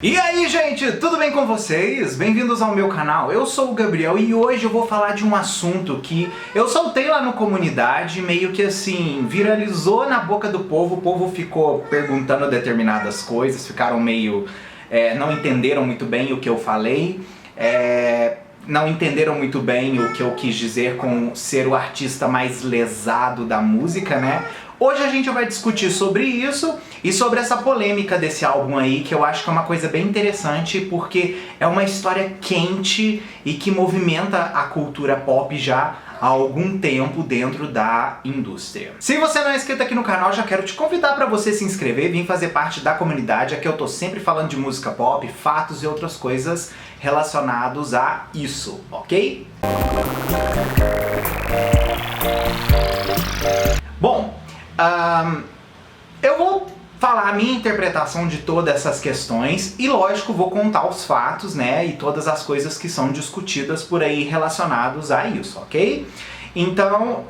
E aí, gente, tudo bem com vocês? Bem-vindos ao meu canal, eu sou o Gabriel e hoje eu vou falar de um assunto que eu soltei lá no comunidade, meio que assim, viralizou na boca do povo, o povo ficou perguntando determinadas coisas, ficaram meio... não entenderam muito bem o que eu falei, não entenderam muito bem o que eu quis dizer com ser o artista mais lesado da música, né? Hoje a gente vai discutir sobre isso e sobre essa polêmica desse álbum aí, que eu acho que é uma coisa bem interessante porque é uma história quente e que movimenta a cultura pop já há algum tempo dentro da indústria. Se você não é inscrito aqui no canal, já quero te convidar para você se inscrever, vir fazer parte da comunidade. Aqui eu tô sempre falando de música pop, fatos e outras coisas relacionados a isso, ok? Bom, eu vou falar a minha interpretação de todas essas questões e, lógico, vou contar os fatos, né, e todas as coisas que são discutidas por aí relacionados a isso, ok? Então,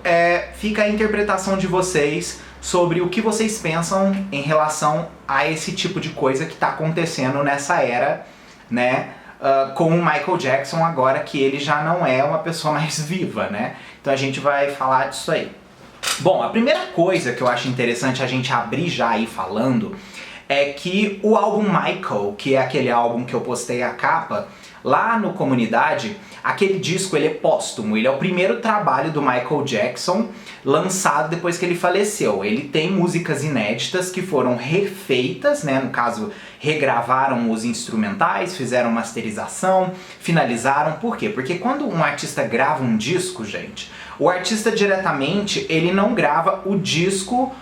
fica a interpretação de vocês sobre o que vocês pensam em relação a esse tipo de coisa que está acontecendo nessa era, né, com o Michael Jackson agora que ele já não é uma pessoa mais viva, né? Então a gente vai falar disso aí. Bom, a primeira coisa que eu acho interessante a gente abrir já aí falando é que o álbum Michael, que é aquele álbum que eu postei a capa lá no comunidade, aquele disco ele é póstumo, ele é o primeiro trabalho do Michael Jackson lançado depois que ele faleceu. Ele tem músicas inéditas que foram refeitas, né, no caso regravaram os instrumentais, fizeram masterização, finalizaram. Por quê? Porque quando um artista grava um disco, gente, o artista diretamente ele não grava o disco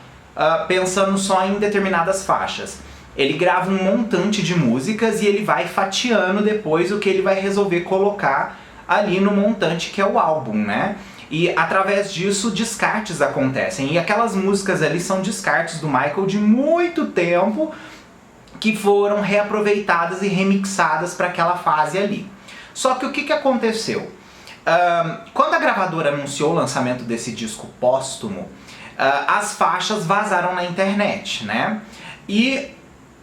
pensando só em determinadas faixas. Ele grava um montante de músicas e ele vai fatiando depois o que ele vai resolver colocar ali no montante que é o álbum, né? E através disso descartes acontecem. E aquelas músicas ali são descartes do Michael de muito tempo que foram reaproveitadas e remixadas para aquela fase ali. Só que o que aconteceu? Quando a gravadora anunciou o lançamento desse disco póstumo, as faixas vazaram na internet, né? E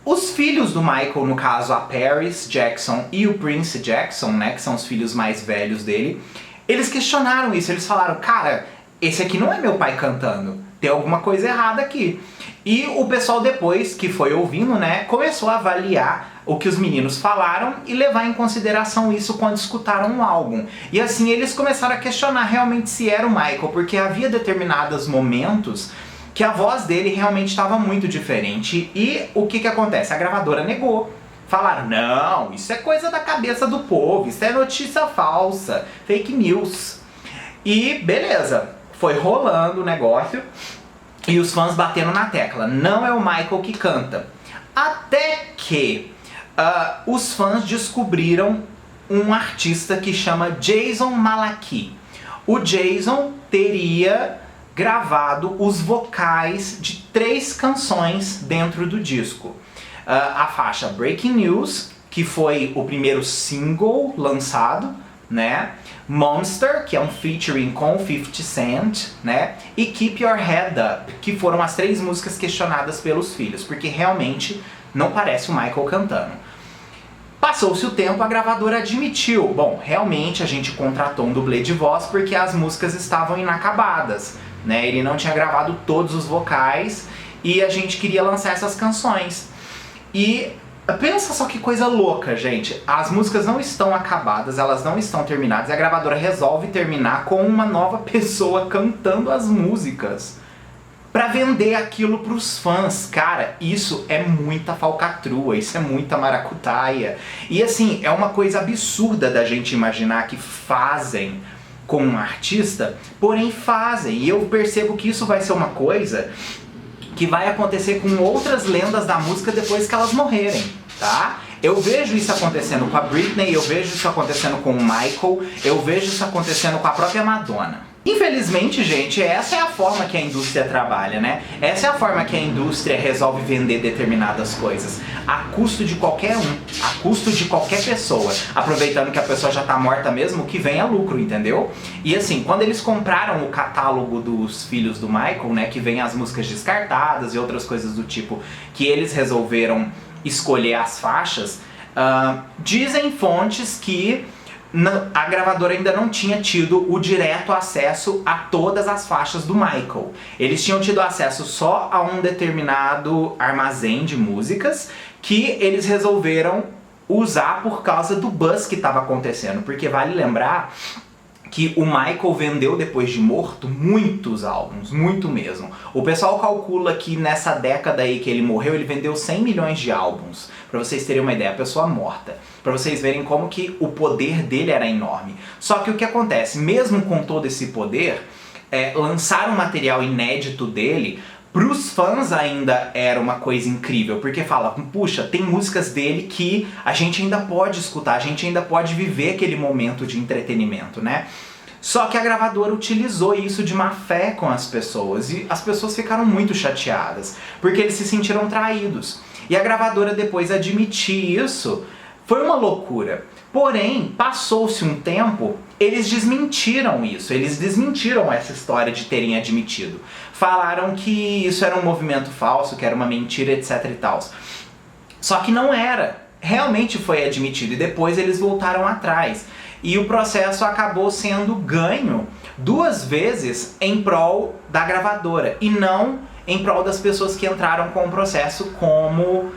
os filhos do Michael, no caso a Paris Jackson e o Prince Jackson, né, que são os filhos mais velhos dele, eles questionaram isso, eles falaram, cara, esse aqui não é meu pai cantando, tem alguma coisa errada aqui. E o pessoal depois que foi ouvindo, né, começou a avaliar o que os meninos falaram e levar em consideração isso quando escutaram o álbum. E assim eles começaram a questionar realmente se era o Michael, porque havia determinados momentos que a voz dele realmente estava muito diferente. E o que acontece? A gravadora negou. Falaram, não, isso é coisa da cabeça do povo, isso é notícia falsa, fake news. E beleza, foi rolando o negócio e os fãs batendo na tecla, não é o Michael que canta. Até que os fãs descobriram um artista que chama Jason Malachi. O Jason teria gravado os vocais de 3 canções dentro do disco. A faixa Breaking News, que foi o primeiro single lançado, né? Monster, que é um featuring com 50 Cent, né? E Keep Your Head Up, que foram as 3 músicas questionadas pelos filhos, porque realmente não parece o Michael cantando. Passou-se o tempo, a gravadora admitiu, bom, realmente a gente contratou um dublê de voz porque as músicas estavam inacabadas, né? Ele não tinha gravado todos os vocais e a gente queria lançar essas canções. E pensa só que coisa louca, gente. As músicas não estão acabadas, elas não estão terminadas, e a gravadora resolve terminar com uma nova pessoa cantando as músicas pra vender aquilo pros fãs. Cara, isso é muita falcatrua, isso é muita maracutaia. E assim, é uma coisa absurda da gente imaginar que fazem com um artista, porém fazem. E eu percebo que isso vai ser uma coisa que vai acontecer com outras lendas da música depois que elas morrerem, tá? Eu vejo isso acontecendo com a Britney, eu vejo isso acontecendo com o Michael, eu vejo isso acontecendo com a própria Madonna. Infelizmente, gente, essa é a forma que a indústria trabalha, né? Essa é a forma que a indústria resolve vender determinadas coisas, a custo de qualquer um, a custo de qualquer pessoa, aproveitando que a pessoa já tá morta mesmo, que venha lucro, entendeu? E assim, quando eles compraram o catálogo dos filhos do Michael, né, que vem as músicas descartadas e outras coisas do tipo, que eles resolveram escolher as faixas, Dizem fontes que a gravadora ainda não tinha tido o direto acesso a todas as faixas do Michael. Eles tinham tido acesso só a um determinado armazém de músicas que eles resolveram usar por causa do buzz que estava acontecendo. Porque vale lembrar que o Michael vendeu, depois de morto, muitos álbuns, muito mesmo. O pessoal calcula que nessa década aí que ele morreu, ele vendeu 100 milhões de álbuns. Pra vocês terem uma ideia, a pessoa morta. Pra vocês verem como que o poder dele era enorme. Só que o que acontece, mesmo com todo esse poder, lançar um material inédito dele, pros fãs ainda era uma coisa incrível, porque fala, puxa, tem músicas dele que a gente ainda pode escutar, a gente ainda pode viver aquele momento de entretenimento, né? Só que a gravadora utilizou isso de má fé com as pessoas, e as pessoas ficaram muito chateadas, porque eles se sentiram traídos. E a gravadora depois admitir isso foi uma loucura. Porém, passou-se um tempo, eles desmentiram isso, eles desmentiram essa história de terem admitido. Falaram que isso era um movimento falso, que era uma mentira, etc e tal. Só que não era. Realmente foi admitido e depois eles voltaram atrás. E o processo acabou sendo ganho 2 vezes em prol da gravadora e não em prol das pessoas que entraram com o processo como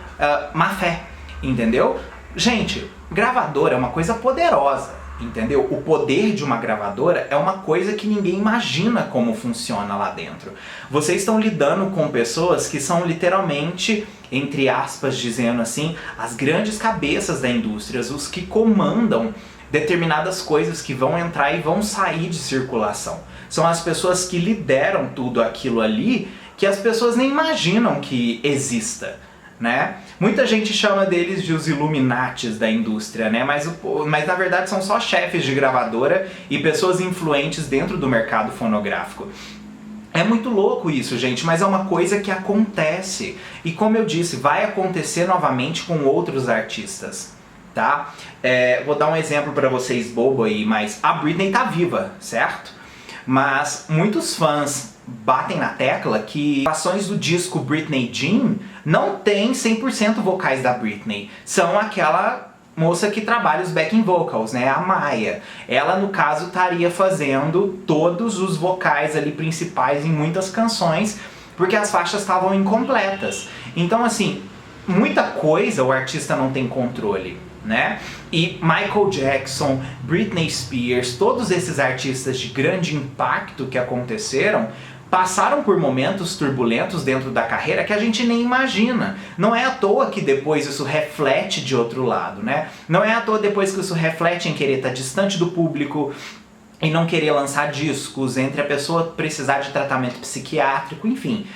má fé, entendeu? Gente, gravadora é uma coisa poderosa, entendeu? O poder de uma gravadora é uma coisa que ninguém imagina como funciona lá dentro. Vocês estão lidando com pessoas que são literalmente, entre aspas, dizendo assim, as grandes cabeças da indústria, os que comandam determinadas coisas que vão entrar e vão sair de circulação. São as pessoas que lideram tudo aquilo ali que as pessoas nem imaginam que exista, né? Muita gente chama deles de os Illuminates da indústria, né? Mas na verdade são só chefes de gravadora e pessoas influentes dentro do mercado fonográfico. É muito louco isso, gente, mas é uma coisa que acontece. E como eu disse, vai acontecer novamente com outros artistas, tá? Vou dar um exemplo pra vocês bobo aí, mas a Britney tá viva, certo? Mas muitos fãs batem na tecla que ações do disco Britney Jean não tem 100% vocais da Britney. São aquela moça que trabalha os backing vocals, né, a Maya. Ela, no caso, estaria fazendo todos os vocais ali principais em muitas canções, porque as faixas estavam incompletas. Então, assim, muita coisa o artista não tem controle, né? E Michael Jackson, Britney Spears, todos esses artistas de grande impacto que aconteceram, passaram por momentos turbulentos dentro da carreira que a gente nem imagina. Não é à toa que depois isso reflete de outro lado, né? Não é à toa depois que isso reflete em querer estar distante do público e não querer lançar discos, entre a pessoa precisar de tratamento psiquiátrico, enfim.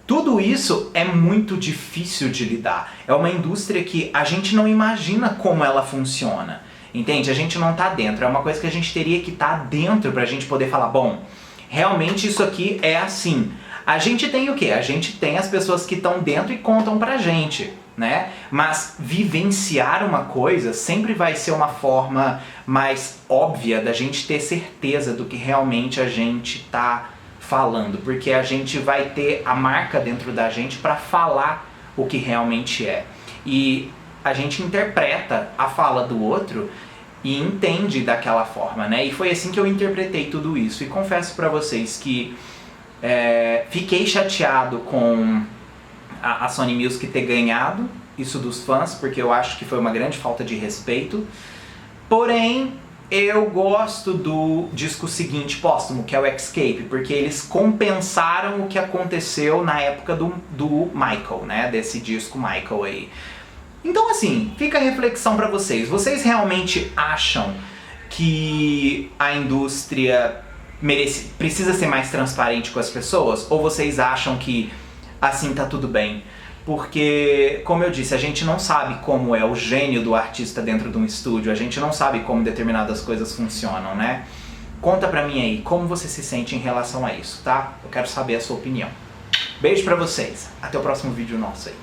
Tudo isso é muito difícil de lidar. É uma indústria que a gente não imagina como ela funciona. Entende? A gente não tá dentro. É uma coisa que a gente teria que estar dentro pra gente poder falar, bom, realmente isso aqui é assim. A gente tem o quê? A gente tem as pessoas que estão dentro e contam pra gente, né? Mas vivenciar uma coisa sempre vai ser uma forma mais óbvia da gente ter certeza do que realmente a gente tá falando, porque a gente vai ter a marca dentro da gente para falar o que realmente é. E a gente interpreta a fala do outro e entende daquela forma, né? E foi assim que eu interpretei tudo isso. E confesso para vocês que fiquei chateado com a Sony Music ter ganhado isso dos fãs, porque eu acho que foi uma grande falta de respeito. Porém, eu gosto do disco seguinte póstumo, que é o Escape, porque eles compensaram o que aconteceu na época do Michael, né? Desse disco Michael aí. Então assim, fica a reflexão pra vocês. Vocês realmente acham que a indústria precisa ser mais transparente com as pessoas? Ou vocês acham que assim tá tudo bem? Porque, como eu disse, a gente não sabe como é o gênio do artista dentro de um estúdio, a gente não sabe como determinadas coisas funcionam, né? Conta pra mim aí, como você se sente em relação a isso, tá? Eu quero saber a sua opinião. Beijo pra vocês, até o próximo vídeo nosso aí.